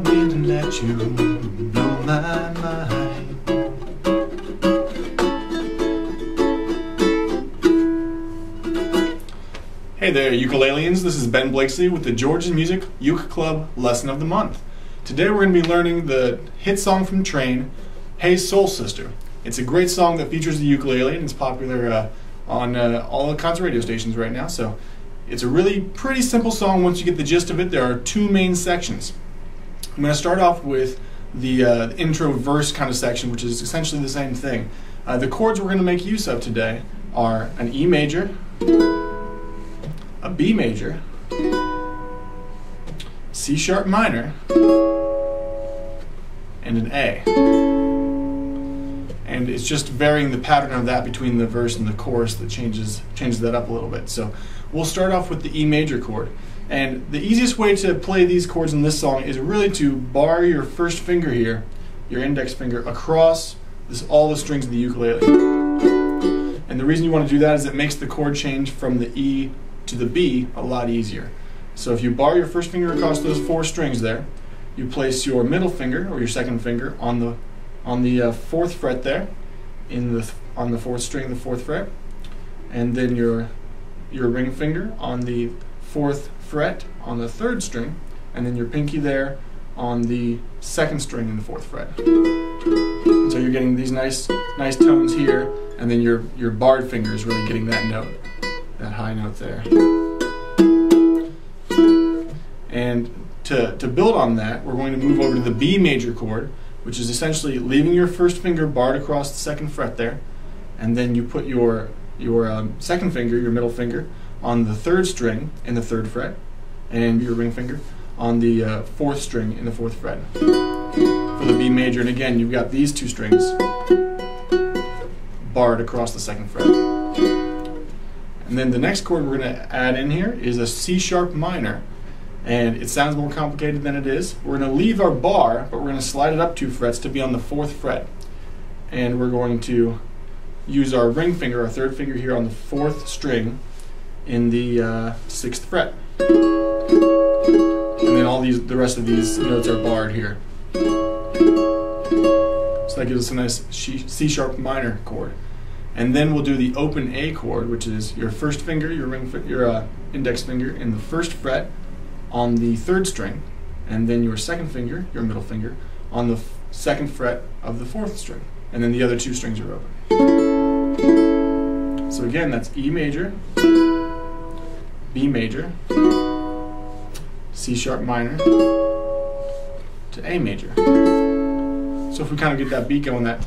in and let you blow my mind. Hey there, ukuleleans. This is Ben Blakesley with the Georgia Music Uke Club Lesson of the Month. Today we're going to be learning the hit song from Train, Hey Soul Sister. It's a great song that features the ukulele and it's popular on all kinds of radio stations right now. So it's a really pretty simple song once you get the gist of it. There are two main sections. I'm going to start off with the intro verse kind of section, which is essentially the same thing. The chords we're going to make use of today are an E major, a B major, C sharp minor, and an A. And it's just varying the pattern of that between the verse and the chorus that changes that up a little bit. So we'll start off with the E major chord. And the easiest way to play these chords in this song is really to bar your first finger here, your index finger, across all the strings of the ukulele. And the reason you want to do that is it makes the chord change from the E to the B a lot easier. So if you bar your first finger across those four strings there, you place your middle finger or your second finger on the fourth fret there, on the fourth string, the fourth fret, and then your ring finger on the fourth fret on the third string, and then your pinky there on the second string in the fourth fret. And so you're getting these nice tones here, and then your barred finger is really getting that note, that high note there. And to build on that, we're going to move over to the B major chord, which is essentially leaving your first finger barred across the second fret there, and then you put your second finger, your middle finger, on the third string in the third fret, and your ring finger on the fourth string in the fourth fret for the B major. And again, you've got these two strings barred across the second fret. And then the next chord we're going to add in here is a C sharp minor. And it sounds more complicated than it is. We're going to leave our bar, but we're going to slide it up 2 frets to be on the fourth fret. And we're going to use our ring finger, our third finger here on the fourth string in the sixth fret. And then the rest of these notes are barred here. So that gives us a nice C sharp minor chord. And then we'll do the open A chord, which is your first finger, your index finger in the first fret on the third string, and then your second finger, your middle finger, on the second fret of the fourth string, and then the other 2 strings are open. So again, that's E major, B major, C sharp minor, to A major. So if we kind of get that beat going, that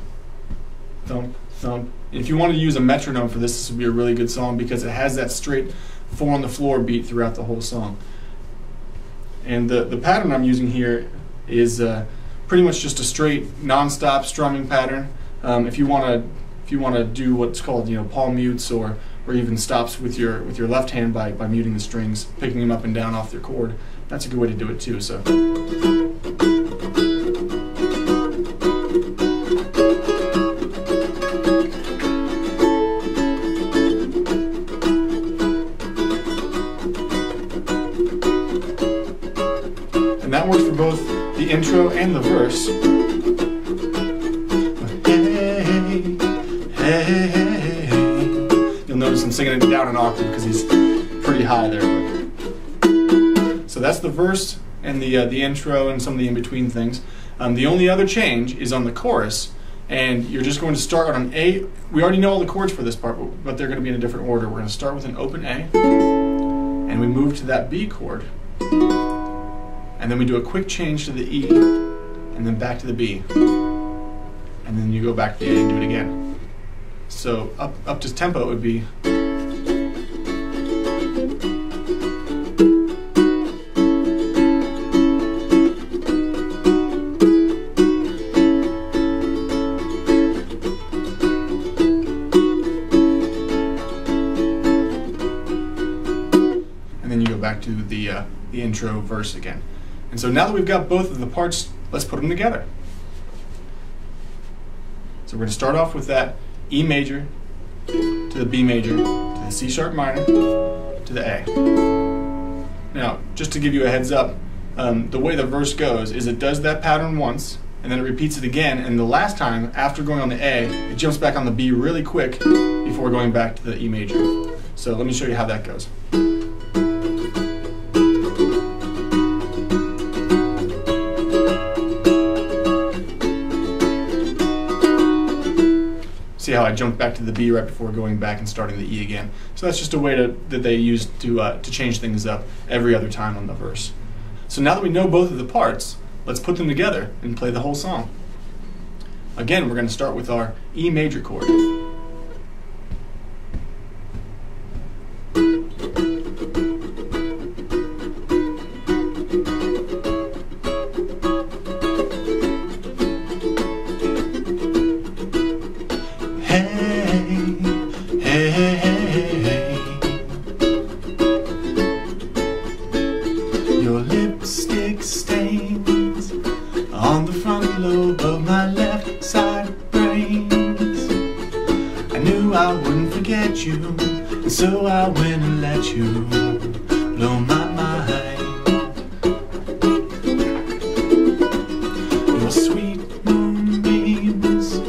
thump, thump. If you want to use a metronome for this would be a really good song because it has that straight 4 on the floor beat throughout the whole song. And the pattern I'm using here is pretty much just a straight non-stop strumming pattern. If you want to do what's called palm mutes or even stops with your left hand by muting the strings, picking them up and down off their chord, that's a good way to do it too. So. And that works for both the intro and the verse. Hey, hey, hey. You'll notice I'm singing it down an octave because he's pretty high there. So that's the verse and the intro and some of the in-between things. The only other change is on the chorus, and you're just going to start on A. We already know all the chords for this part, but they're going to be in a different order. We're going to start with an open A, and we move to that B chord. And then we do a quick change to the E, and then back to the B. And then you go back to the A and do it again. So up to tempo it would be. And then you go back to the intro verse again. And so now that we've got both of the parts, let's put them together. So we're going to start off with that E major to the B major to the C sharp minor to the A. Now, just to give you a heads up, the way the verse goes is it does that pattern once, and then it repeats it again, and the last time, after going on the A, it jumps back on the B really quick before going back to the E major. So let me show you how that goes. See how I jumped back to the B right before going back and starting the E again. So that's just a way that they use to change things up every other time on the verse. So now that we know both of the parts, let's put them together and play the whole song. Again, we're going to start with our E major chord. Your lipstick stains on the front lobe of my left side brains. I knew I wouldn't forget you, and so I went and let you blow my mind. Your sweet moonbeams,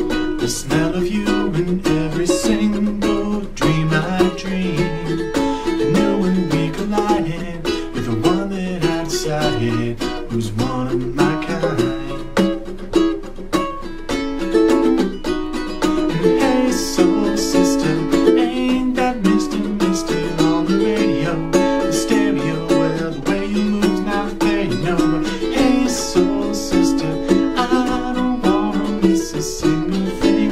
the smell of you in every single dream I dream. I knew when we collided with the one that I decided was one of my kind. And hey soul sister, ain't that Mr. on the radio, the stereo, well the way you move's not fair, you know. But hey soul sister, I don't wanna miss a single thing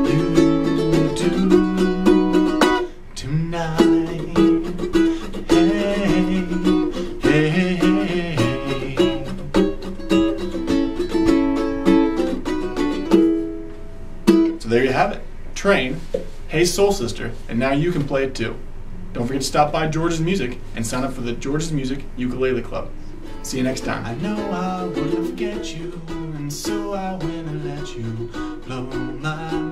you do tonight. Hey, hey, hey. So there you have it. Train, Hey Soul Sister, and now you can play it too. Don't forget to stop by George's Music and sign up for the George's Music Ukulele Club. See you next time. I know I wouldn't forget you, and so I went and let you blow my mind.